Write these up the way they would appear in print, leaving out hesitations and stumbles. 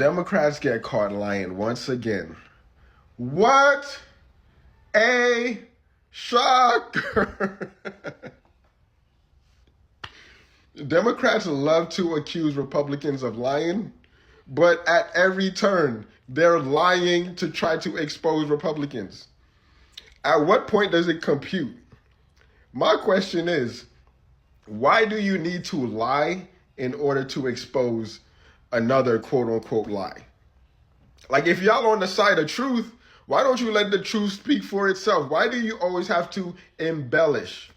Democrats get caught lying once again. What a shocker. Democrats love to accuse Republicans of lying, but at every turn, they're lying to try to expose Republicans. At what point does it compute? My question is, why do you need to lie in order to expose another quote-unquote lie? Like, if y'all on the side of truth, why don't you let the truth speak for itself? Why do you always have to embellish?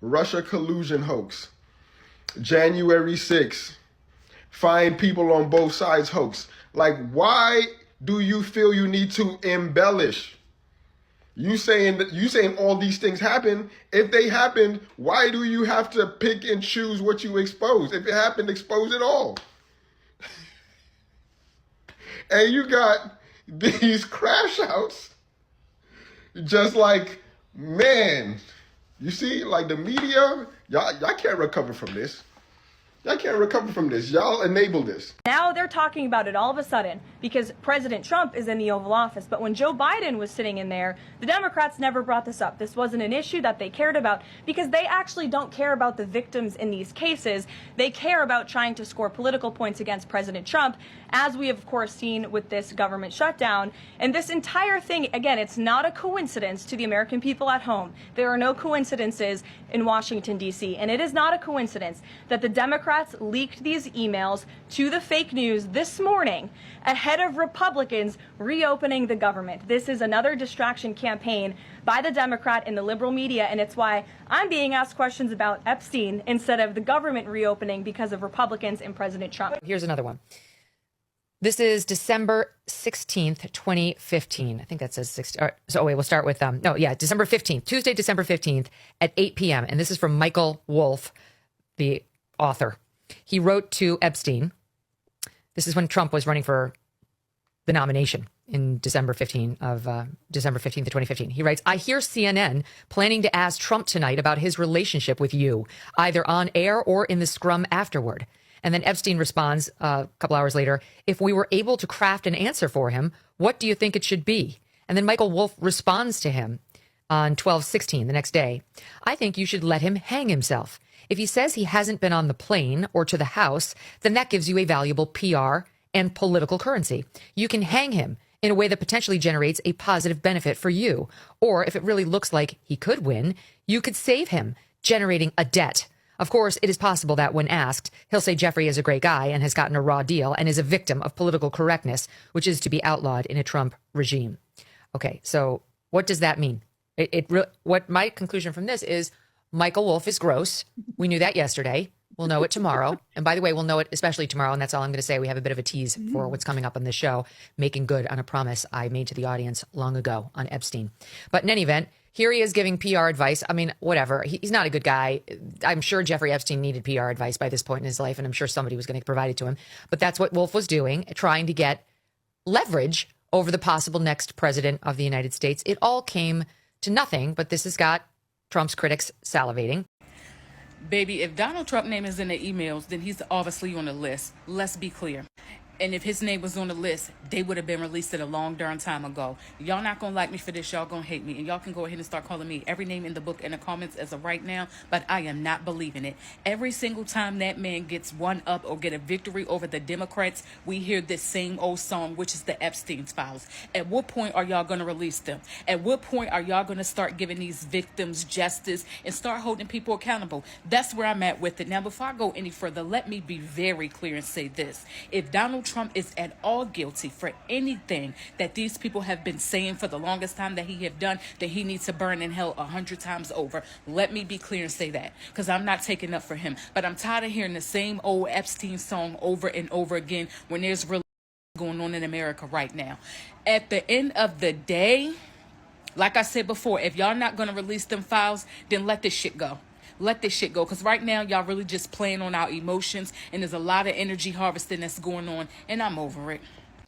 Russia collusion hoax, January 6th, find people on both sides hoax. Like, why do you feel you need to embellish? You saying all these things happen. If they happened, why do you have to pick and choose what you expose? If it happened, expose it all. And you got these crash outs just like, man, you see, like the media, y'all can't recover from this. Y'all can't recover from this. Y'all enable this. Now they're talking about it all of a sudden because President Trump is in the Oval Office. But when Joe Biden was sitting in there, the Democrats never brought this up. This wasn't an issue that they cared about because they actually don't care about the victims in these cases. They care about trying to score political points against President Trump, as we have, of course, seen with this government shutdown. And this entire thing, again, it's not a coincidence to the American people at home. There are no coincidences in Washington, D.C. And it is not a coincidence that the Democrats leaked these emails to the fake news this morning ahead of Republicans reopening the government. This is another distraction campaign by the Democrat and the liberal media, and it's why I'm being asked questions about Epstein instead of the government reopening because of Republicans and President Trump. Here's another one. This is December 16th, 2015. I think that says 16. So wait, we'll start with, December 15th, Tuesday, December 15th at 8 p.m. And this is from Michael Wolff, the author. He wrote to Epstein. This is when Trump was running for the nomination in December 15th of 2015. He writes, I hear CNN planning to ask Trump tonight about his relationship with you, either on air or in the scrum afterward. And then Epstein responds a couple hours later, if we were able to craft an answer for him, what do you think it should be? And then Michael Wolff responds to him on 12/16, the next day. I think you should let him hang himself. If he says he hasn't been on the plane or to the House, then that gives you a valuable PR and political currency. You can hang him in a way that potentially generates a positive benefit for you. Or if it really looks like he could win, you could save him, generating a debt. Of course, it is possible that when asked, he'll say Jeffrey is a great guy and has gotten a raw deal and is a victim of political correctness, which is to be outlawed in a Trump regime. Okay, so what does that mean? What my conclusion from this is Michael Wolff is gross. We knew that yesterday. We'll know it tomorrow. And by the way, we'll know it especially tomorrow. And that's all I'm going to say. We have a bit of a tease for what's coming up on this show, making good on a promise I made to the audience long ago on Epstein. But in any event, here he is giving PR advice. I mean, whatever. He's not a good guy. I'm sure Jeffrey Epstein needed PR advice by this point in his life, and I'm sure somebody was going to provide it to him. But that's what Wolff was doing, trying to get leverage over the possible next president of the United States. It all came to nothing, but this has got Trump's critics salivating. Baby, if Donald Trump's name is in the emails, then he's obviously on the list. Let's be clear. And if his name was on the list, they would have been released a long darn time ago. Y'all not going to like me for this. Y'all going to hate me. And y'all can go ahead and start calling me every name in the book in the comments as of right now. But I am not believing it. Every single time that man gets one up or get a victory over the Democrats, we hear this same old song, which is the Epstein's files. At what point are y'all going to release them? At what point are y'all going to start giving these victims justice and start holding people accountable? That's where I'm at with it. Now, before I go any further, let me be very clear and say this. If Donald Trump is at all guilty for anything that these people have been saying for the longest time that he have done, that he needs to burn in hell 100 times over. Let me be clear and say that, because I'm not taking up for him. But I'm tired of hearing the same old Epstein song over and over again when there's really going on in America right now. At the end of the day, like I said before, if y'all not going to release them files, then let this shit go. Let this shit go, because right now y'all really just playing on our emotions, and there's a lot of energy harvesting that's going on, and I'm over it.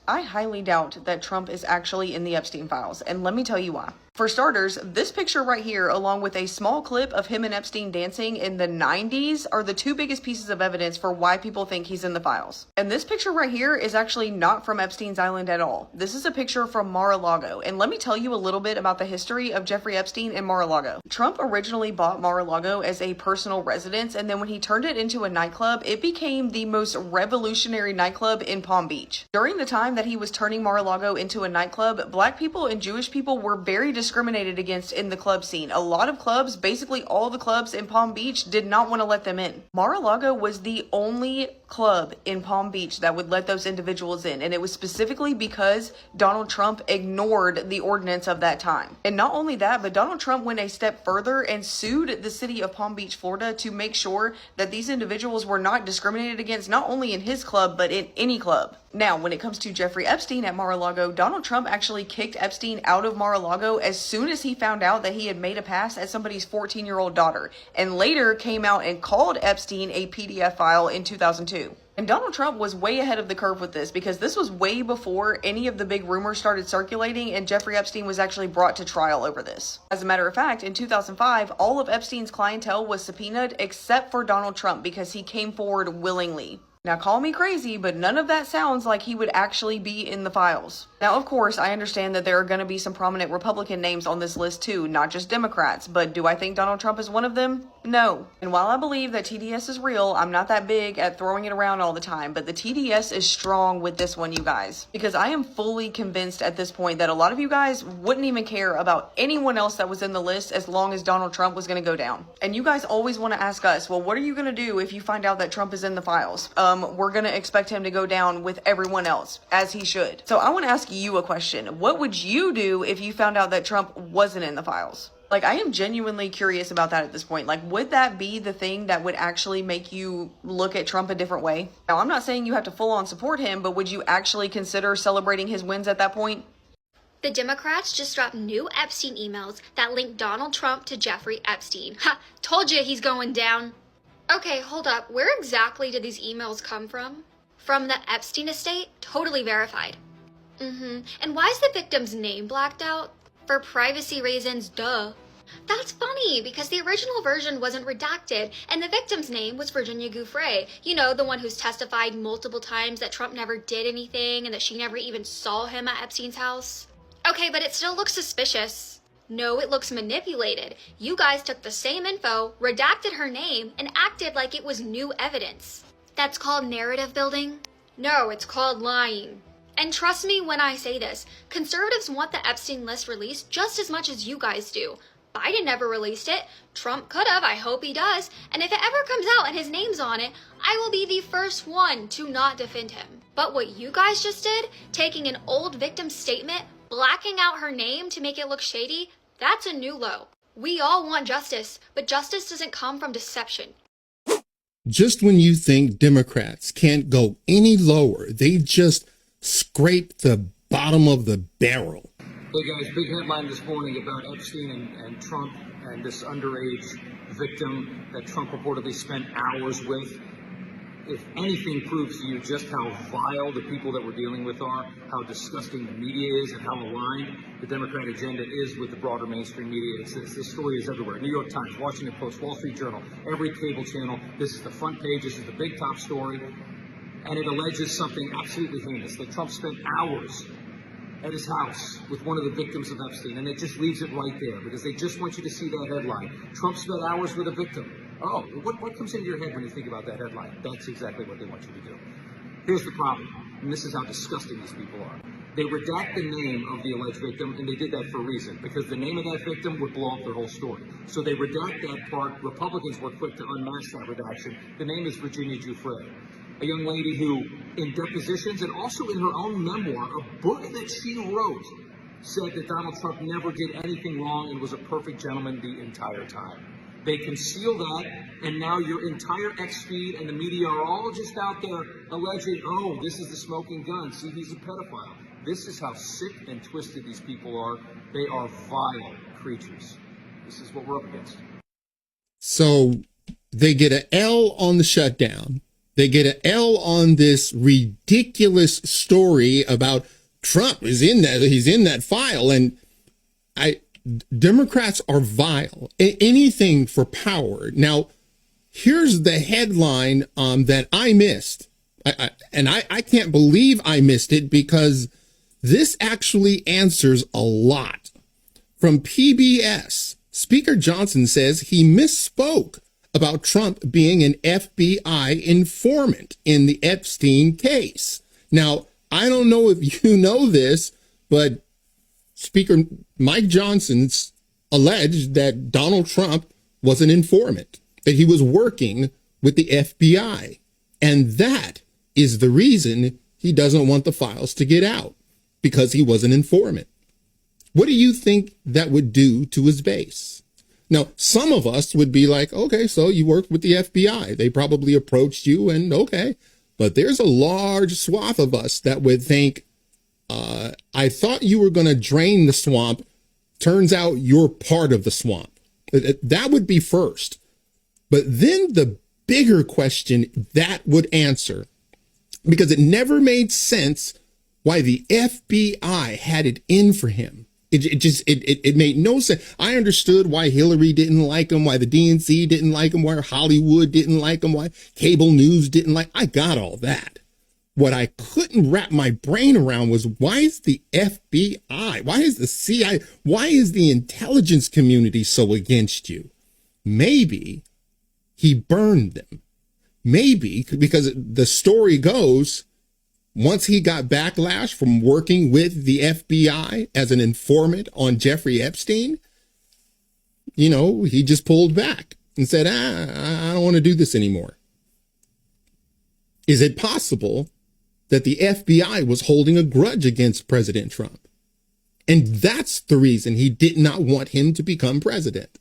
I highly doubt that Trump is actually in the Epstein files, and let me tell you why. For starters, this picture right here, along with a small clip of him and Epstein dancing in the 90s, are the two biggest pieces of evidence for why people think he's in the files. And this picture right here is actually not from Epstein's Island at all. This is a picture from Mar-a-Lago. And let me tell you a little bit about the history of Jeffrey Epstein and Mar-a-Lago. Trump originally bought Mar-a-Lago as a personal residence, and then when he turned it into a nightclub, it became the most revolutionary nightclub in Palm Beach. During the time that he was turning Mar-a-Lago into a nightclub, Black people and Jewish people were very discriminated against in the club scene. A lot of clubs, basically all the clubs in Palm Beach, did not want to let them in. Mar-a-Lago was the only club in Palm Beach that would let those individuals in, and it was specifically because Donald Trump ignored the ordinance of that time. And not only that, but Donald Trump went a step further and sued the city of Palm Beach, Florida, to make sure that these individuals were not discriminated against, not only in his club, but in any club. Now, when it comes to Jeffrey Epstein at Mar-a-Lago, Donald Trump actually kicked Epstein out of Mar-a-Lago as soon as he found out that he had made a pass at somebody's 14-year-old daughter, and later came out and called Epstein a PDF file in 2002. And Donald Trump was way ahead of the curve with this, because this was way before any of the big rumors started circulating and Jeffrey Epstein was actually brought to trial over this. As a matter of fact, in 2005, all of Epstein's clientele was subpoenaed except for Donald Trump, because he came forward willingly. Now, call me crazy, but none of that sounds like he would actually be in the files. Now, of course, I understand that there are going to be some prominent Republican names on this list too, not just Democrats, but do I think Donald Trump is one of them? No. And while I believe that TDS is real, I'm not that big at throwing it around all the time, but the TDS is strong with this one, you guys. Because I am fully convinced at this point that a lot of you guys wouldn't even care about anyone else that was in the list as long as Donald Trump was going to go down. And you guys always want to ask us, well, what are you going to do if you find out that Trump is in the files? We're going to expect him to go down with everyone else, as he should. So I want to ask you a question. What would you do if you found out that Trump wasn't in the files? Like, I am genuinely curious about that at this point. Like, would that be the thing that would actually make you look at Trump a different way? Now, I'm not saying you have to full on support him, but would you actually consider celebrating his wins at that point? The Democrats just dropped new Epstein emails that link Donald Trump to Jeffrey Epstein. Ha! Told you he's going down. Okay, hold up. Where exactly did these emails come from? From the Epstein estate? Totally verified. And why is the victim's name blacked out? For privacy reasons, duh. That's funny, because the original version wasn't redacted, and the victim's name was Virginia Giuffre. You know, the one who's testified multiple times that Trump never did anything and that she never even saw him at Epstein's house. Okay, but it still looks suspicious. No, it looks manipulated. You guys took the same info, redacted her name, and acted like it was new evidence. That's called narrative building? No, it's called lying. And trust me when I say this, conservatives want the Epstein list released just as much as you guys do. Biden never released it. Trump could have, I hope he does. And if it ever comes out and his name's on it, I will be the first one to not defend him. But what you guys just did, taking an old victim's statement, blacking out her name to make it look shady, that's a new low. We all want justice, but justice doesn't come from deception. Just when you think Democrats can't go any lower, they just scrape the bottom of the barrel. Hey guys, big headline this morning about Epstein and Trump and this underage victim that Trump reportedly spent hours with. If anything proves to you just how vile the people that we're dealing with are, how disgusting the media is, and how aligned the Democrat agenda is with the broader mainstream media. This story is everywhere. New York Times, Washington Post, Wall Street Journal, every cable channel. This is the front page. This is the big top story. And it alleges something absolutely heinous, that Trump spent hours at his house with one of the victims of Epstein. And it just leaves it right there, because they just want you to see that headline. Trump spent hours with a victim. Oh, what comes into your head when you think about that headline? That's exactly what they want you to do. Here's the problem, and this is how disgusting these people are. They redact the name of the alleged victim, and they did that for a reason, because the name of that victim would blow up their whole story. So they redact that part. Republicans were quick to unmask that redaction. The name is Virginia Giuffre, a young lady who, in depositions and also in her own memoir, a book that she wrote, said that Donald Trump never did anything wrong and was a perfect gentleman the entire time. They conceal that, and now your entire X feed and the media are all just out there alleging, oh, this is the smoking gun. See, he's a pedophile. This is how sick and twisted these people are. They are vile creatures. This is what we're up against. So they get an L on the shutdown. They get an L on this ridiculous story about Trump is in that. He's in that file. And Democrats are vile. Anything for power. Now, here's the headline that I missed. I can't believe I missed it because this actually answers a lot. From PBS, Speaker Johnson says he misspoke about Trump being an FBI informant in the Epstein case. Now, I don't know if you know this, but Speaker Mike Johnson's alleged that Donald Trump was an informant, that he was working with the FBI. And that is the reason he doesn't want the files to get out, because he was an informant. What do you think that would do to his base? Now, some of us would be like, okay, so you worked with the FBI. They probably approached you and okay. But there's a large swath of us that would think, I thought you were going to drain the swamp. Turns out you're part of the swamp. That would be first. But then the bigger question that would answer, because it never made sense why the FBI had it in for him. It made no sense. I understood why Hillary didn't like him, why the DNC didn't like him, why Hollywood didn't like him, why cable news didn't like. I got all that. What I couldn't wrap my brain around was, why is the FBI, why is the CIA, why is the intelligence community so against you? Maybe he burned them. Maybe because the story goes, once he got backlash from working with the FBI as an informant on Jeffrey Epstein, you know, he just pulled back and said, I don't want to do this anymore. Is it possible that the FBI was holding a grudge against President Trump? And that's the reason he did not want him to become president.